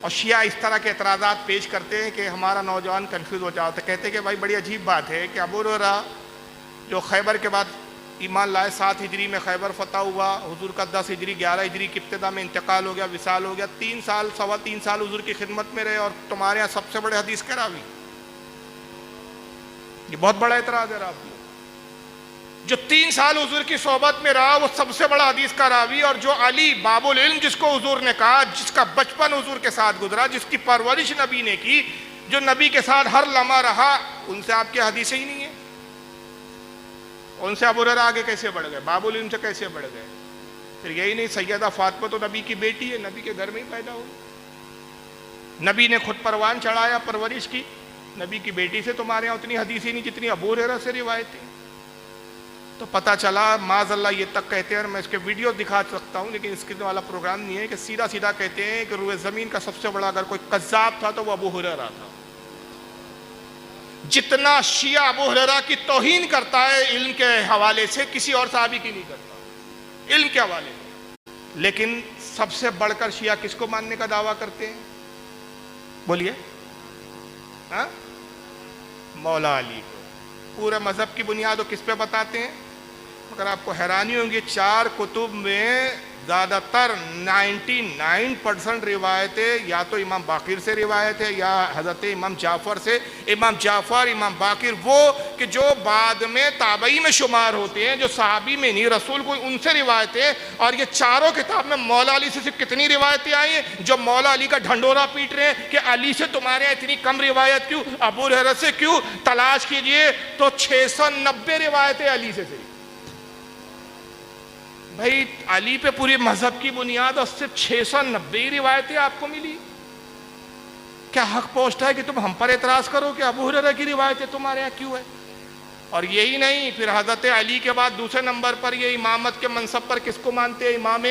اور شیعہ اس طرح کے اعتراضات پیش کرتے ہیں کہ ہمارا نوجوان کنفیوز ہو جاتا ہے، کہتے ہیں کہ بھائی بڑی عجیب بات ہے کہ ابو ہریرہ جو خیبر کے بعد ایمان لائے 7 ہجری میں خیبر فتح ہوا، حضور کا 10 ہجری 11 ہجری کی ابتدا میں انتقال ہو گیا، وصال ہو گیا، 3 سال 3.25 سال حضور کی خدمت میں رہے اور تمہارے ہاں سب سے بڑے حدیث کے راوی۔ یہ بہت بڑا اعتراض ہے راوی، جو 3 سال حضور کی صحبت میں رہا وہ سب سے بڑا حدیث کا راوی، اور جو علی باب العلم جس کو حضور نے کہا، جس کا بچپن حضور کے ساتھ گزرا، جس کی پرورش نبی نے کی، جو نبی کے ساتھ ہر لمحہ رہا، ان سے آپ کی حدیثیں ہی نہیں ہیں۔ ان سے ابو ہریرہ آگے کیسے بڑھ گئے؟ باب العلم سے کیسے بڑھ گئے؟ پھر یہی نہیں، سیدہ فاطمہ تو نبی کی بیٹی ہے، نبی کے گھر میں ہی پیدا ہوئی، نبی نے خود پروان چڑھایا، پرورش کی، نبی کی بیٹی سے تمہارے یہاں اتنی حدیثیں نہیں جتنی ابو ہریرہ سے روایتیں۔ تو پتہ چلا معاذ اللہ یہ تک کہتے ہیں، اور میں اس کے ویڈیو دکھا سکتا ہوں لیکن اس کے والا پروگرام نہیں ہے، کہ سیدھا سیدھا کہتے ہیں کہ روئے زمین کا سب سے بڑا اگر کوئی کذاب تھا تو وہ ابو ہریرہ تھا۔ جتنا شیعہ ابو ہریرہ کی توہین کرتا ہے علم کے حوالے سے، کسی اور صحابی کی نہیں کرتا علم کے حوالے سے، لیکن سب سے بڑھ کر شیعہ کس کو ماننے کا دعویٰ کرتے ہیں؟ بولیے، مولا علی کو پورے مذہب کی بنیاد وہ کس پہ بتاتے ہیں؟ مگر آپ کو حیرانی ہوگی، 4 کتب میں زیادہ تر 99% روایتیں یا تو امام باقر سے روایت ہے یا حضرت امام جعفر سے۔ امام جعفر، امام باقر، وہ کہ جو بعد میں تابعی میں شمار ہوتے ہیں، جو صحابی میں نہیں، رسول کو، ان سے روایتیں۔ اور یہ چاروں کتاب میں مولا علی سے صرف کتنی روایتیں آئی ہیں؟ جو مولا علی کا ڈھنڈورا پیٹ رہے ہیں کہ علی سے تمہارے یہاں اتنی کم روایت کیوں، ابو ہریرہ سے کیوں، تلاش کیجئے تو 690 روایتیں علی سے صحیح۔ بھائی علی پہ پوری مذہب کی بنیاد اور صرف 690 روایتیں آپ کو ملی، کیا حق پہنچتا ہے کہ تم ہم پر اعتراض کرو کہ ابو ہریرہ کی روایتیں تمہارے یہاں کیوں ہے؟ اور یہی نہیں، پھر حضرت علی کے بعد دوسرے نمبر پر یہ امامت کے منصب پر کس کو مانتے ہیں؟ امام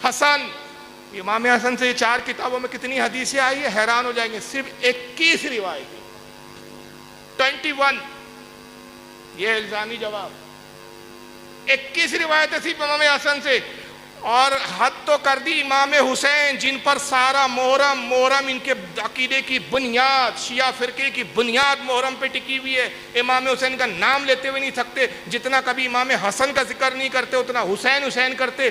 حسن۔ امام حسن سے یہ 4 کتابوں میں کتنی حدیثیں آئی ہے، حیران ہو جائیں گے، صرف 21 روایتیں، 21۔ یہ الزامی جواب، 21 روایتیں صرف امام حسن سے۔ اور حد تو کر دی امام حسین، جن پر سارا محرم ان کے عقیدے کی بنیاد، شیعہ فرقے کی بنیاد محرم پہ ٹکی ہوئی ہے۔ امام حسین کا نام لیتے ہوئے نہیں تھکتے، جتنا کبھی امام حسن کا ذکر نہیں کرتے اتنا حسین کرتے۔